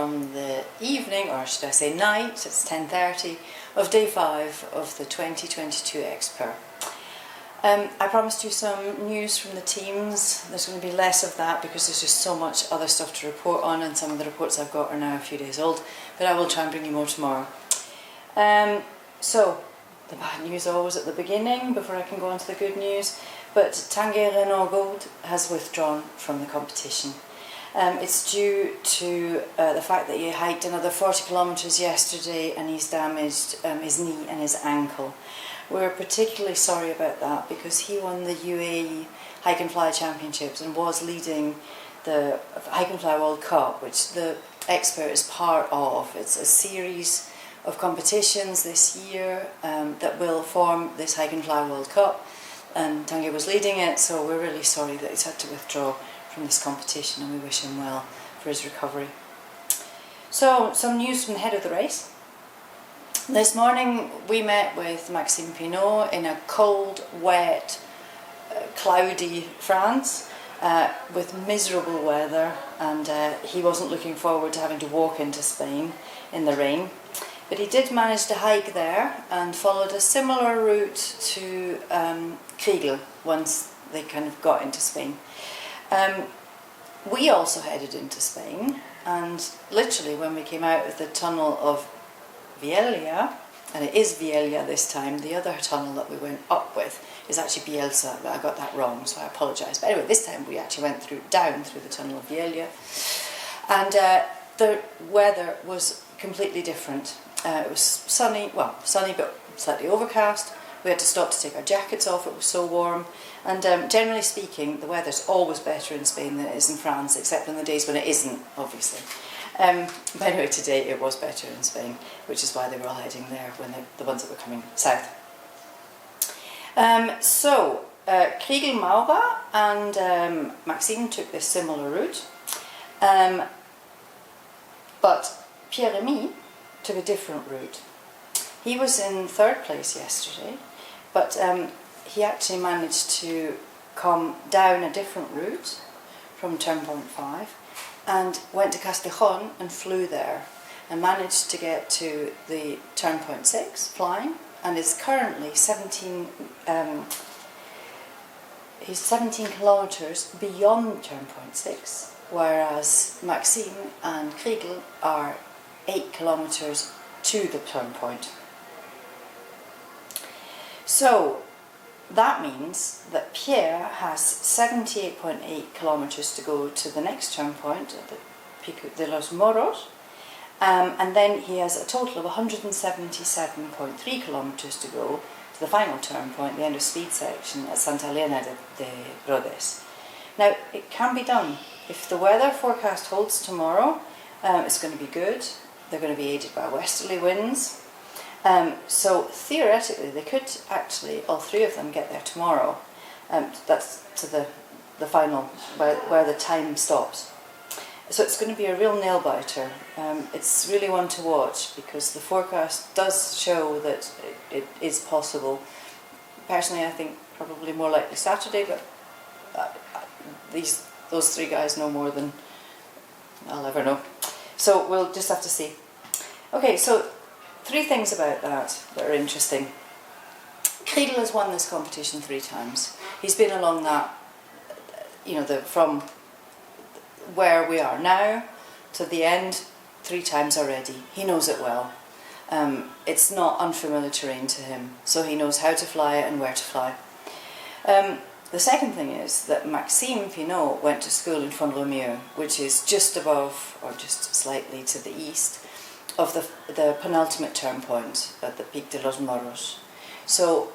from the evening, or should I say night, it's 10:30, of day 5 of the 2022 X-Pyr. I promised you some news from the teams. There's going to be less of that because there's just so much other stuff to report on, and some of the reports I've got are now a few days old, but I will try and bring you more tomorrow. So, the bad news always at the beginning before I can go on to the good news, but Tanguy Renault Gold has withdrawn from the competition. It's due to the fact that he hiked another 40 kilometres yesterday and he's damaged his knee and his ankle. We're particularly sorry about that because he won the UAE Hike and Fly Championships and was leading the Hike and Fly World Cup, which the X-Pyr is part of. It's a series of competitions this year that will form this Hike and Fly World Cup, and Tanguy was leading it, so we're really sorry that he's had to withdraw from this competition, and we wish him well for his recovery. So, some news from the head of the race. This morning we met with Maxime Pinault in a cold, wet, cloudy France with miserable weather, and he wasn't looking forward to having to walk into Spain in the rain. But he did manage to hike there and followed a similar route to Kriegel once they kind of got into Spain. We also headed into Spain, and literally when we came out of the tunnel of Vielha, and it is Vielha this time, the other tunnel that we went up with is actually Bielsa, but I got that wrong, so I apologise. But anyway, this time we actually went down through the tunnel of Vielha, and the weather was completely different. It was sunny but slightly overcast. We had to stop to take our jackets off, it was so warm, and generally speaking the weather's always better in Spain than it is in France, except on the days when it isn't, obviously. But anyway, today it was better in Spain, which is why they were all heading there when the ones that were coming south. So Kriegel, Maura and Maxime took this similar route, but Pierre-Rémy took a different route. He was in 3rd place yesterday, but he actually managed to come down a different route from turn point 5 and went to Castellón and flew there and managed to get to the turn point 6 flying, and is currently 17 kilometres beyond turn point 6, whereas Maxime and Kriegel are 8 kilometres to the turn point. So that means that Pierre has 78.8 kilometres to go to the next turn point at the Pico de los Moros, and then he has a total of 177.3 kilometres to go to the final turn point, the end of speed section at Santa Elena de Rhodes. Now, it can be done. If the weather forecast holds tomorrow, it's going to be good. They're going to be aided by westerly winds. So theoretically they could actually, all 3 of them, get there tomorrow. That's to the final, where the time stops. So it's going to be a real nail-biter. It's really one to watch because the forecast does show that it is possible. Personally, I think probably more likely Saturday, but those 3 guys know more than I'll ever know. So we'll just have to see. Okay, so 3 things about that are interesting. Kriegel has won this competition 3 times. He's been along that, from where we are now to the end 3 times already. He knows it well. It's not unfamiliar terrain to him, so he knows how to fly it and where to fly. The second thing is that Maxime Pinault went to school in Font-Romeu, which is just above, or just slightly to the east, of the penultimate turn point at the Pic de los Moros. So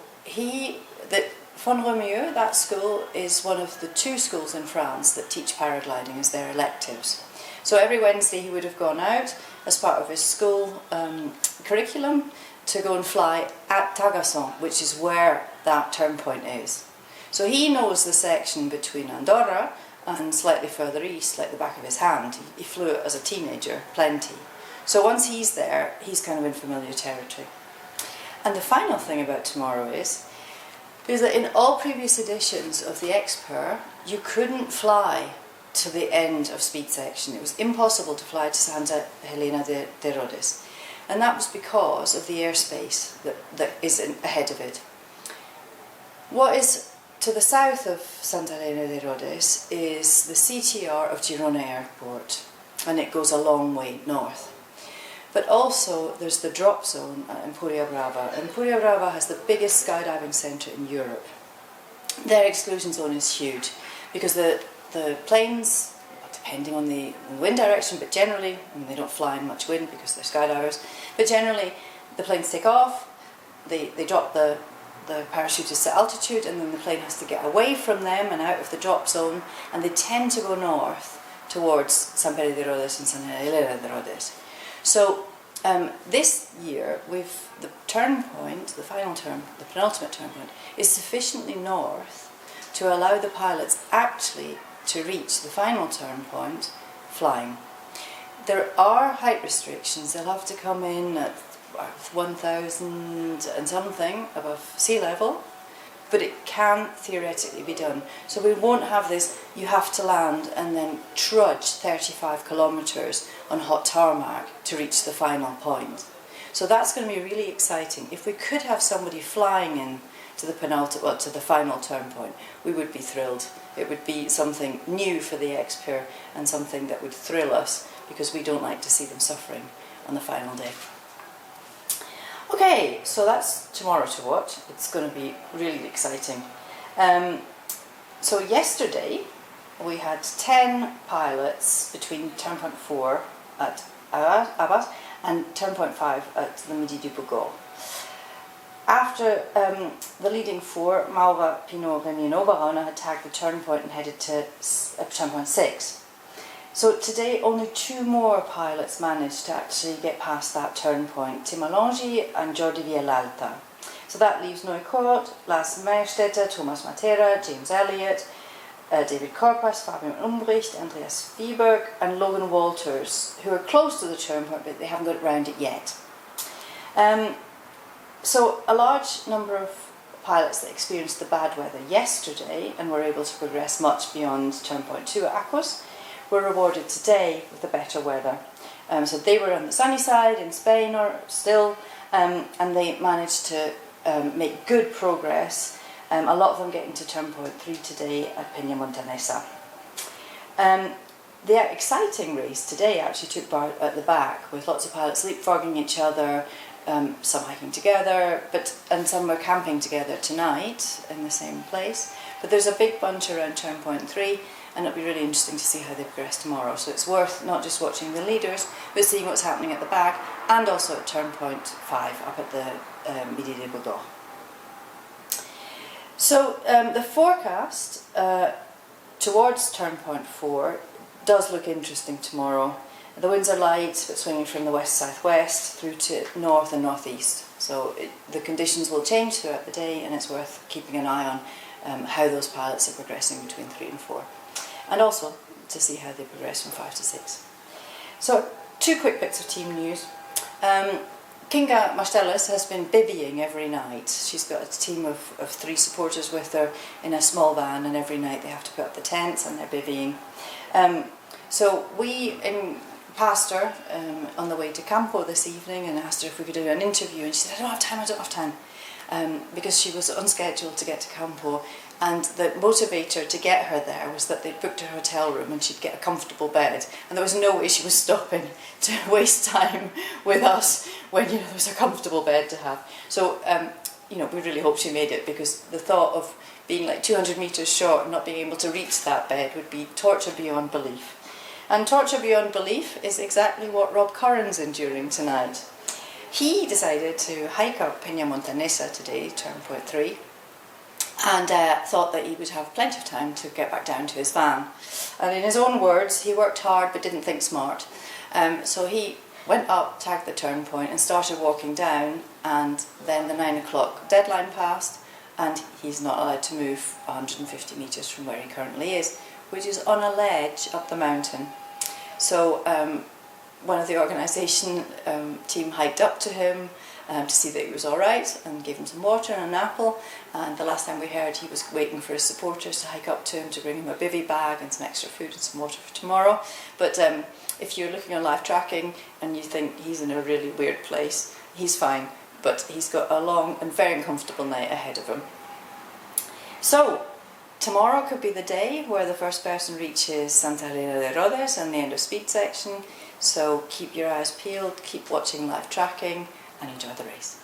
Font-Romeu, that school, is one of the 2 schools in France that teach paragliding as their electives. So every Wednesday he would have gone out as part of his school curriculum to go and fly at Tagasson, which is where that turn point is. So he knows the section between Andorra and slightly further east, like the back of his hand. He flew it as a teenager, plenty. So once he's there, he's kind of in familiar territory. And the final thing about tomorrow is that in all previous editions of the X-Pyr, you couldn't fly to the end of speed section. It was impossible to fly to Santa Helena de Rhodes, and that was because of the airspace that is ahead of it. What is to the south of Santa Helena de Rhodes is the CTR of Girona Airport, and it goes a long way north. But also there's the drop zone at Empuria Brava. Empuria Brava has the biggest skydiving centre in Europe. Their exclusion zone is huge because the planes, depending on the wind direction, but generally, I mean, they don't fly in much wind because they're skydivers, but generally the planes take off, they drop the parachutists at altitude, and then the plane has to get away from them and out of the drop zone, and they tend to go north towards San Pedro de Rhodes and Santa Helena de Rhodes. So this year, the turn point, the penultimate turn point, is sufficiently north to allow the pilots actually to reach the final turn point flying. There are height restrictions. They'll have to come in at 1,000 and something above sea level, but it can theoretically be done. So we won't have this, you have to land and then trudge 35 kilometres on hot tarmac to reach the final point. So that's going to be really exciting. If we could have somebody flying in to the to the final turn point, we would be thrilled. It would be something new for the X-Pyr and something that would thrill us, because we don't like to see them suffering on the final day. Okay, so that's tomorrow to watch. It's going to be really exciting. So yesterday we had 10 pilots between turn point 4 at Abas and turn point 5 at the Midi du Bourgogne. After the leading 4, Maura, Pinot, Remy and Oberrauner had tagged the turn point and headed to turn point 6. So today only 2 more pilots managed to actually get past that turn point, Tim Alongi and Jordi Villalta. So that leaves Noé Court, Lars Meierstetter, Thomas Matera, James Elliott, David Korpas, Fabian Umbricht, Andreas Wieberg and Logan Walters, who are close to the turn point but they haven't got around it yet. So a large number of pilots that experienced the bad weather yesterday and were able to progress much beyond turn point 2 at Aquas were rewarded today with the better weather. So they were on the sunny side in Spain or still, and they managed to make good progress, a lot of them getting to turn point 3 today at Peñamontanesa. The exciting race today actually took part at the back, with lots of pilots leapfrogging each other, some hiking together, and some were camping together tonight in the same place. But there's a big bunch around turn point 3, and it'll be really interesting to see how they progress tomorrow. So it's worth not just watching the leaders, but seeing what's happening at the back, and also at turn point 5 up at the Midi de Bourgogne. So the forecast towards turn point 4 does look interesting tomorrow. The winds are light, but swinging from the west-southwest through to north and northeast. So the conditions will change throughout the day, and it's worth keeping an eye on how those pilots are progressing between 3 and 4. And also to see how they progress from 5 to 6. So 2 quick bits of team news. Kinga Mastelis has been bivvying every night. She's got a team of 3 supporters with her in a small van, and every night they have to put up the tents and they're bivvying. So we passed her on the way to Campo this evening and asked her if we could do an interview, and she said, I don't have time, because she was unscheduled to get to Campo, and the motivator to get her there was that they'd booked her hotel room and she'd get a comfortable bed, and there was no way she was stopping to waste time with us when there was a comfortable bed to have. So we really hope she made it, because the thought of being like 200 metres short and not being able to reach that bed would be torture beyond belief. And torture beyond belief is exactly what Rob Curran's enduring tonight. He decided to hike up Peñamontanesa today, turn point 3, and thought that he would have plenty of time to get back down to his van. And in his own words, he worked hard but didn't think smart. So he went up, tagged the turn point and started walking down, and then the 9 o'clock deadline passed and he's not allowed to move 150 metres from where he currently is, which is on a ledge up the mountain. So one of the organisation team hiked up to him to see that he was all right and gave him some water and an apple. And the last time we heard, he was waiting for his supporters to hike up to him to bring him a bivvy bag and some extra food and some water for tomorrow. But if you're looking on live tracking and you think he's in a really weird place, he's fine, but he's got a long and very uncomfortable night ahead of him. So tomorrow could be the day where the first person reaches Santa Helena de Rodes and the end of speed section. So keep your eyes peeled, keep watching live tracking, and enjoy the race.